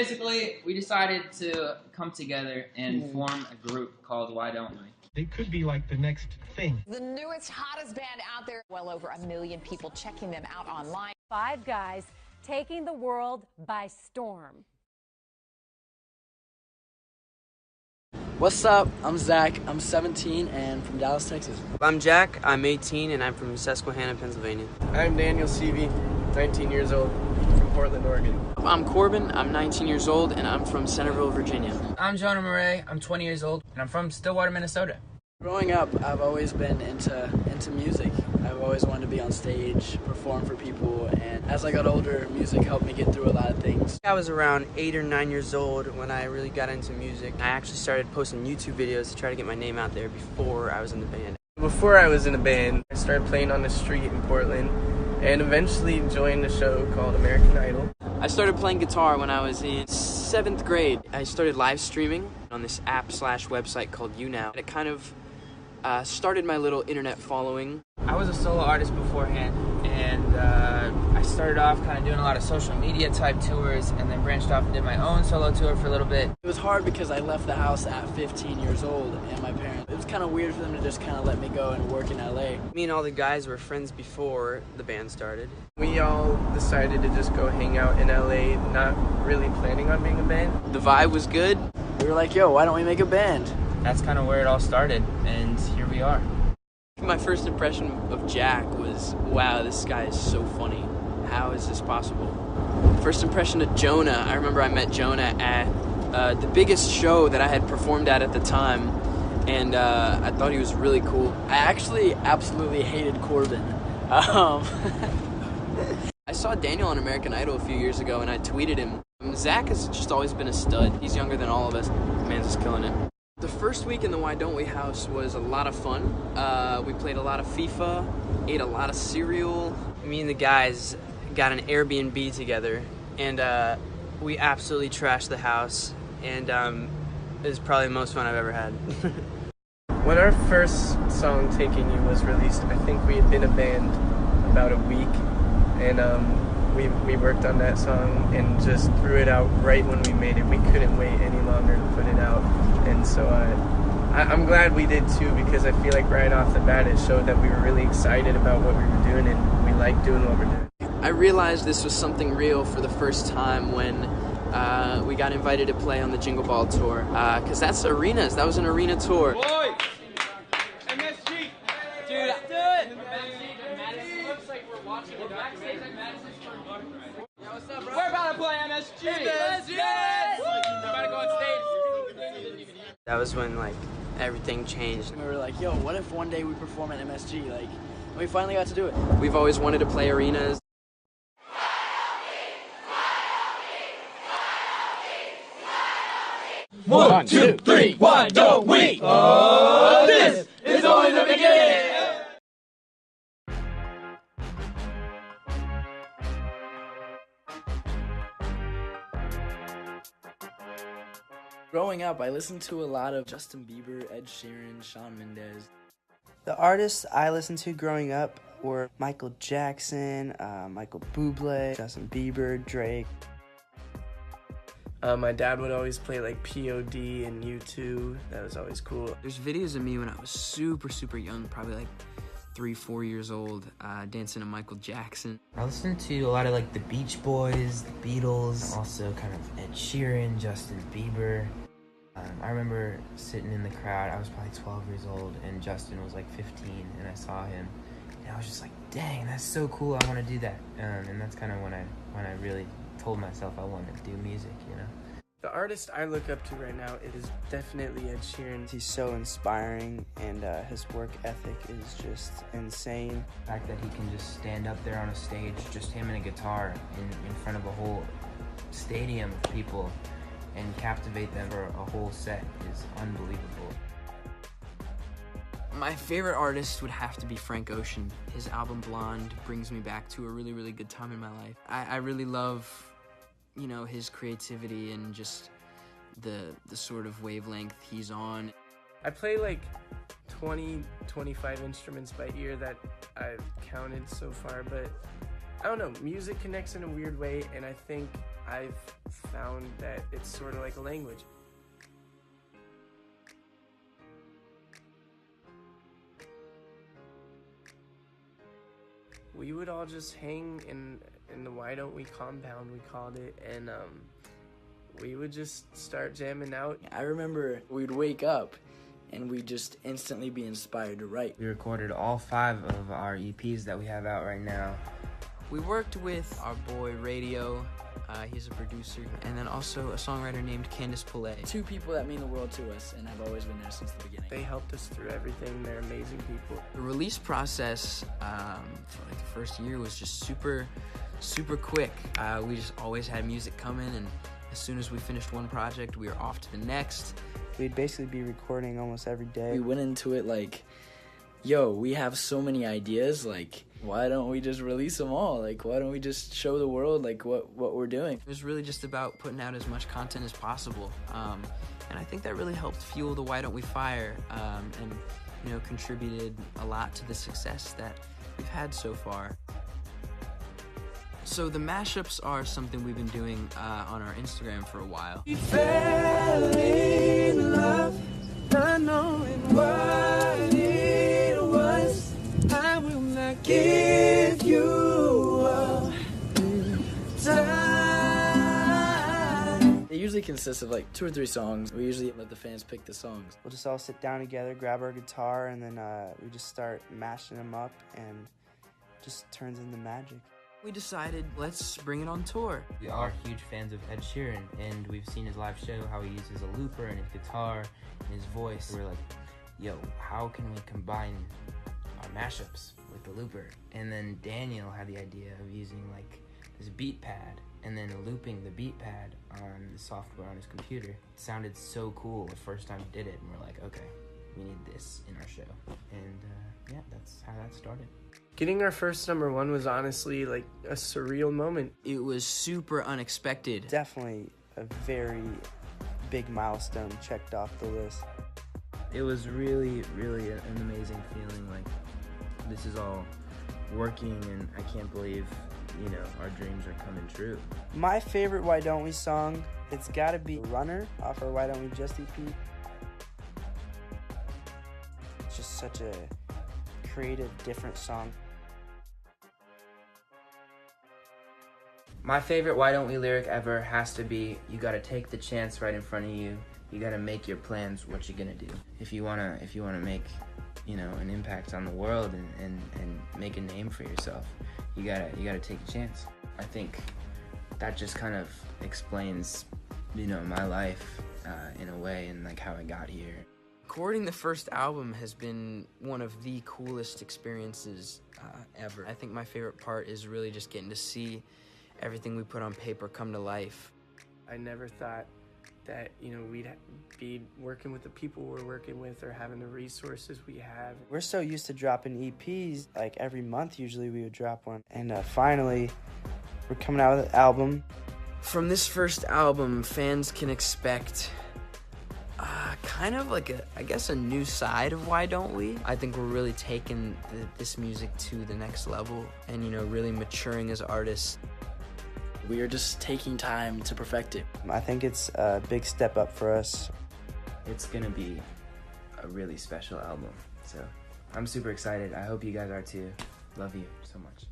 basically, we decided to come together and form a group called Why Don't We? They could be like the next thing. The newest, hottest band out there. Well over 1 million people checking them out online. 5 guys taking the world by storm. What's up? I'm Zach. I'm 17 and from Dallas, Texas. I'm Jack. I'm 18 and I'm from Susquehanna, Pennsylvania. I'm Daniel Seavey, 19 years old, from Portland, Oregon. I'm Corbin. I'm 19 years old and I'm from Centerville, Virginia. I'm Jonah Murray. I'm 20 years old, and I'm from Stillwater, Minnesota. Growing up, I've always been into music. I've always wanted to be on stage, perform for people, and as I got older, music helped me get through a lot of things. I was around 8 or 9 years old when I really got into music. I actually started posting YouTube videos to try to get my name out there before I was in the band. Before I was in a band, I started playing on the street in Portland and eventually joined a show called American Idol. I started playing guitar when I was in 7th grade. I started live streaming on this app/website called YouNow. It kind of started my little internet following. I was a solo artist beforehand, and I started off kind of doing a lot of social media type tours, and then branched off and did my own solo tour for a little bit. It was hard because I left the house at 15 years old, and my parents, it was kind of weird for them to just kind of let me go and work in LA. Me and all the guys were friends before the band started. We all decided to just go hang out in LA, not really planning on being a band. The vibe was good. We were like, yo, why don't we make a band? That's kind of where it all started, and here we are. My first impression of Jack was, wow, this guy is so funny. How is this possible? First impression of Jonah, I remember I met Jonah at the biggest show that I had performed at the time, and I thought he was really cool. I actually absolutely hated Corbin. I saw Daniel on American Idol a few years ago, and I tweeted him. Zach has just always been a stud. He's younger than all of us. The man's just killing it. The first week in the Why Don't We house was a lot of fun. We played a lot of FIFA, ate a lot of cereal. Me and the guys got an Airbnb together, and we absolutely trashed the house, and it was probably the most fun I've ever had. When our first song, Taking You, was released, I think we had been a band about a week, and we worked on that song and just threw it out right when we made it. We couldn't wait any longer to put it out, and so I'm glad we did too, because I feel like right off the bat it showed that we were really excited about what we were doing and we liked doing what we're doing. I realized this was something real for the first time when we got invited to play on the Jingle Ball tour, because that's arenas. That was an arena tour. Boys! MSG! Dude, let's do it! Madison looks like we're watching the backstage at Madison Square Garden. Yo, what's up, bro? We're about to play MSG! MSG! We're about to go on stage. That was when, like, everything changed. We were like, yo, what if one day we perform at MSG? Like, and we finally got to do it. We've always wanted to play arenas. One, two, three, why don't we? Oh, this is only the beginning! Growing up, I listened to a lot of Justin Bieber, Ed Sheeran, Shawn Mendes. The artists I listened to growing up were Michael Jackson, Michael Bublé, Justin Bieber, Drake. My dad would always play like POD and U2. That was always cool. There's videos of me when I was super young, probably like 3-4 years old, dancing to Michael Jackson. I listened to a lot of like the Beach Boys, the Beatles, also kind of Ed Sheeran, Justin Bieber. I remember sitting in the crowd. I was probably 12 years old, and Justin was like 15, and I saw him, and I was just like, dang, that's so cool, I want to do that. And that's kind of when I really told myself I wanted to do music, you know. The artist I look up to right now, it is definitely Ed Sheeran. He's so inspiring, and his work ethic is just insane. The fact that he can just stand up there on a stage, just him and a guitar, in front of a whole stadium of people, and captivate them for a whole set is unbelievable. My favorite artist would have to be Frank Ocean. His album Blonde brings me back to a really good time in my life. I really love, you know, his creativity and just the sort of wavelength he's on. I play like 20-25 instruments by ear that I've counted so far, but I don't know, music connects in a weird way, and I think I've found that it's sort of like a language. We would all just hang in the Why Don't We compound, we called it, and we would just start jamming out. I remember we'd wake up and we'd just instantly be inspired to write. We recorded all 5 of our EPs that we have out right now. We worked with our boy Radio, he's a producer, and then also a songwriter named Candice Pillay. 2 people that mean the world to us and have always been there since the beginning. They helped us through everything. They're amazing people. The release process for like the first year was just super quick. We just always had music coming, and as soon as we finished one project, we were off to the next. We'd basically be recording almost every day. We went into it like, yo, we have so many ideas, like, why don't we just release them all? Like, why don't we just show the world, like, what we're doing? It was really just about putting out as much content as possible. And I think that really helped fuel the Why Don't We Fire, and, you know, contributed a lot to the success that we've had so far. So the mashups are something we've been doing on our Instagram for a while. We fell in love, not knowing what it was. I will not give you up time. It usually consists of like 2 or 3 songs. We usually let the fans pick the songs. We'll just all sit down together, grab our guitar, and then we just start mashing them up, and it just turns into magic. We decided, let's bring it on tour. We are huge fans of Ed Sheeran, and we've seen his live show, how he uses a looper and his guitar and his voice. We're like, yo, how can we combine our mashups with the looper? And then Daniel had the idea of using like this beat pad and then looping the beat pad on the software on his computer. It sounded so cool the first time we did it, and we're like, okay, we need this in our show. And yeah, that's how that started. Getting our first #1 was honestly like a surreal moment. It was super unexpected. Definitely a very big milestone checked off the list. It was really, really an amazing feeling. Like, this is all working, and I can't believe, you know, our dreams are coming true. My favorite Why Don't We song, it's gotta be Runner off our Why Don't We Just EP. It's just such a creative, different song. My favorite Why Don't We lyric ever has to be, you gotta take the chance right in front of you. You gotta make your plans what you're gonna do. If you wanna make, you know, an impact on the world and make a name for yourself, you gotta take a chance. I think that just kind of explains, you know, my life in a way, and like how I got here. Recording the first album has been one of the coolest experiences ever. I think my favorite part is really just getting to see everything we put on paper come to life. I never thought that, you know, we'd be working with the people we're working with or having the resources we have. We're so used to dropping EPs, like every month usually we would drop one. And finally, we're coming out with an album. From this first album, fans can expect kind of like a new side of Why Don't We? I think we're really taking this music to the next level and, you know, really maturing as artists. We are just taking time to perfect it. I think it's a big step up for us. It's gonna be a really special album, so I'm super excited. I hope you guys are too. Love you so much.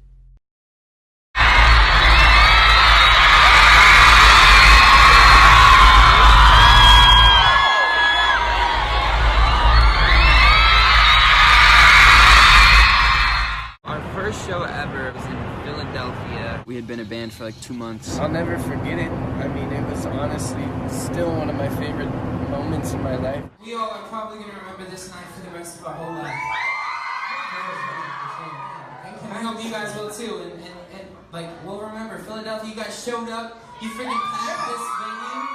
Our first show ever was in Philadelphia. We had been a band for like 2 months. I'll never forget it. I mean, it was honestly still one of my favorite moments in my life. We all are probably going to remember this night for the rest of our whole life. And I hope you guys will too. And like, we'll remember Philadelphia, you guys showed up. You freaking packed this venue.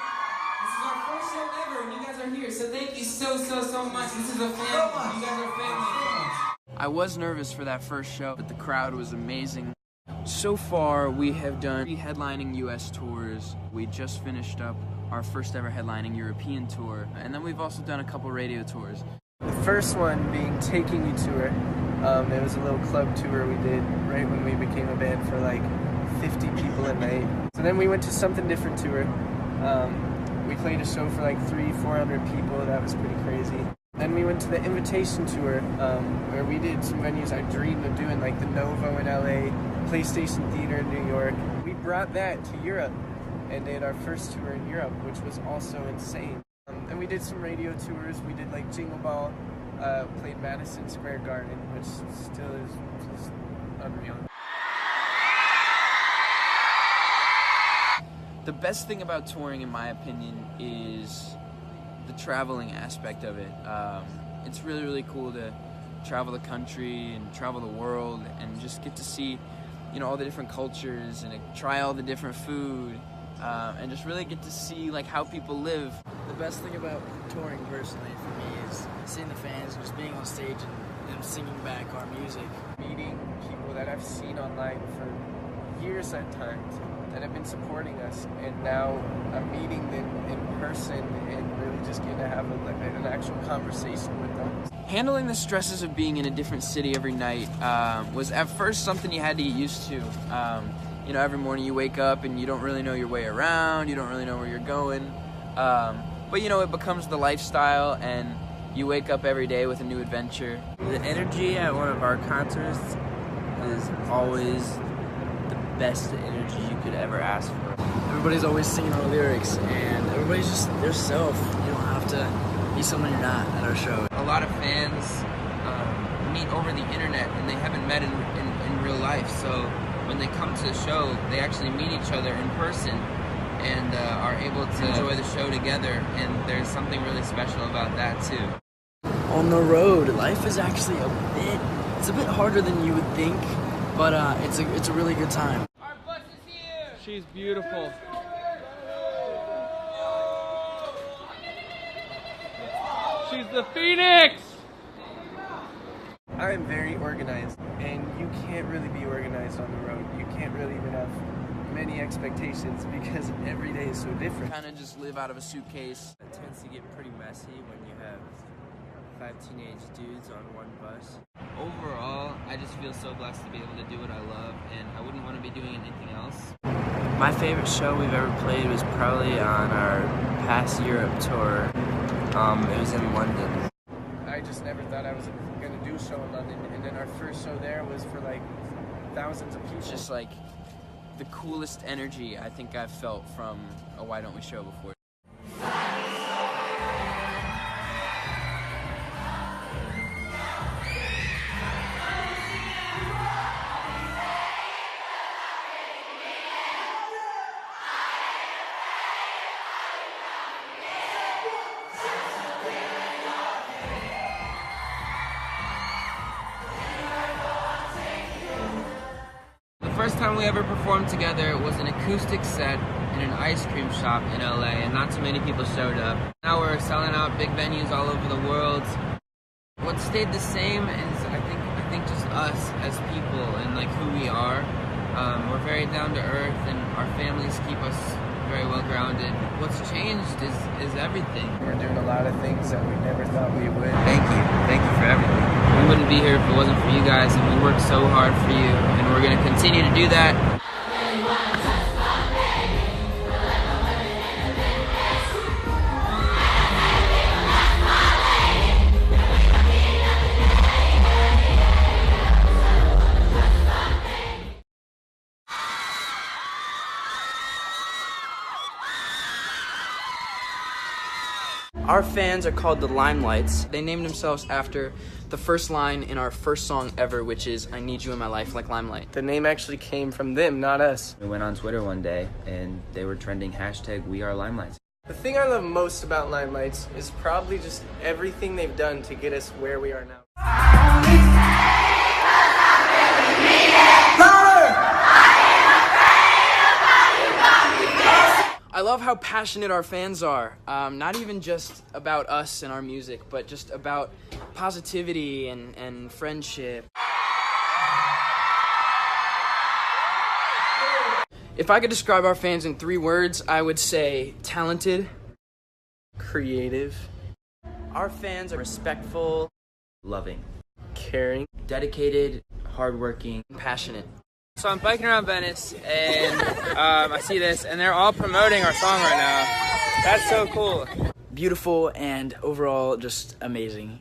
This is our first show ever, and you guys are here. So thank you so much. This is a family. You guys are family. I was nervous for that first show, but the crowd was amazing. So far, we have done 3 headlining US tours. We just finished up our first ever headlining European tour, and then we've also done a couple radio tours. The first one being Taking You Tour. It was a little club tour we did right when we became a band for like 50 people a night. So then we went to Something Different tour. We played a show for like 300-400 people. That was pretty crazy. Then we went to the Invitation tour, where we did some venues I dreamed of doing, like the Novo in LA, PlayStation Theater in New York. We brought that to Europe and did our first tour in Europe, which was also insane. And we did some radio tours. We did like Jingle Ball, played Madison Square Garden, which still is just unreal. The best thing about touring, in my opinion, is the traveling aspect of it. It's really, really cool to travel the country and travel the world and just get to see, you know, all the different cultures and try all the different food and just really get to see like how people live. The best thing about touring personally for me is seeing the fans, just being on stage and them singing back our music. Meeting people that I've seen online for years at times that have been supporting us, and now I'm meeting them in person and really just getting to have an actual conversation with them. Handling the stresses of being in a different city every night was at first something you had to get used to. You know, every morning you wake up and you don't really know your way around, you don't really know where you're going. But you know, it becomes the lifestyle and you wake up every day with a new adventure. The energy at one of our concerts is always the best energy you could ever ask for. Everybody's always singing our lyrics, and everybody's just their self. You don't have to be someone you're not at our show. A lot of fans meet over the internet and they haven't met in real life, so when they come to the show, they actually meet each other in person and are able to enjoy the show together, and there's something really special about that too. On the road, life is actually it's a bit harder than you would think, but it's a really good time. Our bus is here. She's beautiful. She's the Phoenix. I am very organized, and you can't really be organized on the road. You can't really even have many expectations because every day is so different. Kind of just live out of a suitcase. It tends to get pretty messy when you have 5 teenage dudes on one bus. Overall, I just feel so blessed to be able to do what I love, and I wouldn't want to be doing anything else. My favorite show we've ever played was probably on our past Europe tour. It was in London. I just never thought I was going to do a show in London, and then our first show there was for like thousands of people. It's just like the coolest energy I think I've felt from a Why Don't We show before. The first time we ever performed together was an acoustic set in an ice cream shop in LA, and not too many people showed up. Now we're selling out big venues all over the world. What stayed the same is I think just us as people and like who we are. We're very down to earth, and our families keep us very well grounded. What's changed is everything. We're doing a lot of things that we never thought we would. Thank you for everything. We wouldn't be here if it wasn't for you guys, and we work so hard for you, and we're going to continue to do that. Our fans are called the Limelights. They named themselves after the first line in our first song ever, which is, I need you in my life like limelight. The name actually came from them, not us. We went on Twitter one day and they were trending #WeAreLimelights. The thing I love most about Limelights is probably just everything they've done to get us where we are now. I love how passionate our fans are, not even just about us and our music, but just about positivity and friendship. If I could describe our fans in 3 words, I would say talented, Creative, our fans are respectful, Loving, caring, dedicated, hardworking, passionate. So I'm biking around Venice, and I see this, and they're all promoting our song right now. That's so cool. Beautiful and overall just amazing.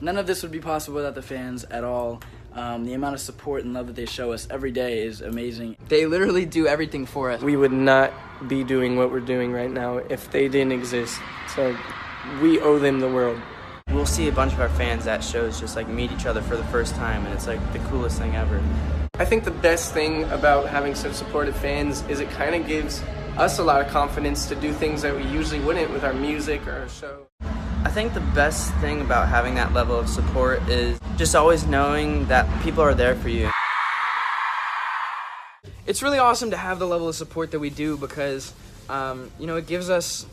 None of this would be possible without the fans at all. The amount of support and love that they show us every day is amazing. They literally do everything for us. We would not be doing what we're doing right now if they didn't exist. So we owe them the world. We'll see a bunch of our fans at shows just like meet each other for the first time, and it's like the coolest thing ever. I think the best thing about having such supportive fans is it kind of gives us a lot of confidence to do things that we usually wouldn't with our music or our show. I think the best thing about having that level of support is just always knowing that people are there for you. It's really awesome to have the level of support that we do because, it gives us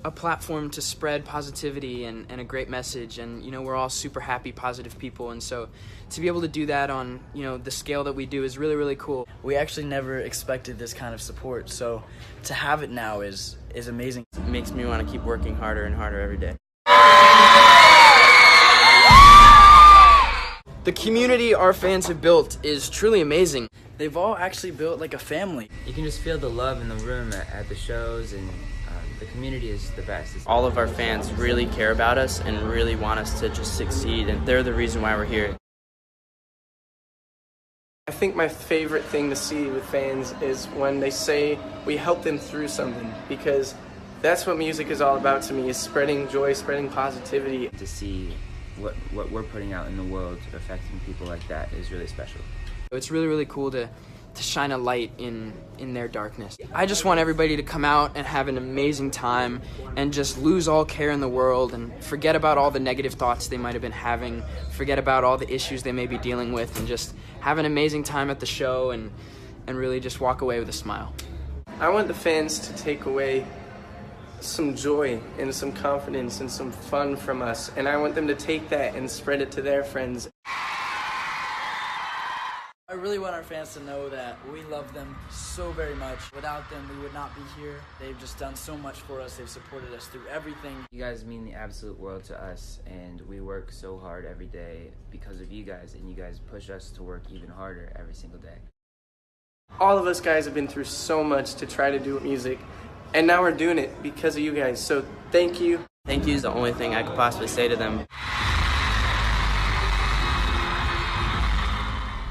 a platform to spread positivity and a great message, and we're all super happy, positive people, and so to be able to do that on the scale that we do is really, really cool. We actually never expected this kind of support, so to have it now is amazing. It makes me want to keep working harder and harder every day. The community our fans have built is truly amazing. They've all actually built like a family. You can just feel the love in the room at the shows, and the community is the best. All of our fans really care about us and really want us to just succeed, and they're the reason why we're here. I think my favorite thing to see with fans is when they say we help them through something, because that's what music is all about to me, is spreading joy, spreading positivity. To see what we're putting out in the world affecting people like that is really special. It's really, really cool to shine a light in their darkness. I just want everybody to come out and have an amazing time and just lose all care in the world and forget about all the negative thoughts they might have been having, forget about all the issues they may be dealing with, and just have an amazing time at the show and really just walk away with a smile. I want the fans to take away some joy and some confidence and some fun from us, and I want them to take that and spread it to their friends. I really want our fans to know that we love them so very much. Without them, we would not be here. They've just done so much for us. They've supported us through everything. You guys mean the absolute world to us, and we work so hard every day because of you guys, and you guys push us to work even harder every single day. All of us guys have been through so much to try to do music, and now we're doing it because of you guys. So thank you. Thank you is the only thing I could possibly say to them.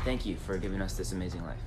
Thank you for giving us this amazing life.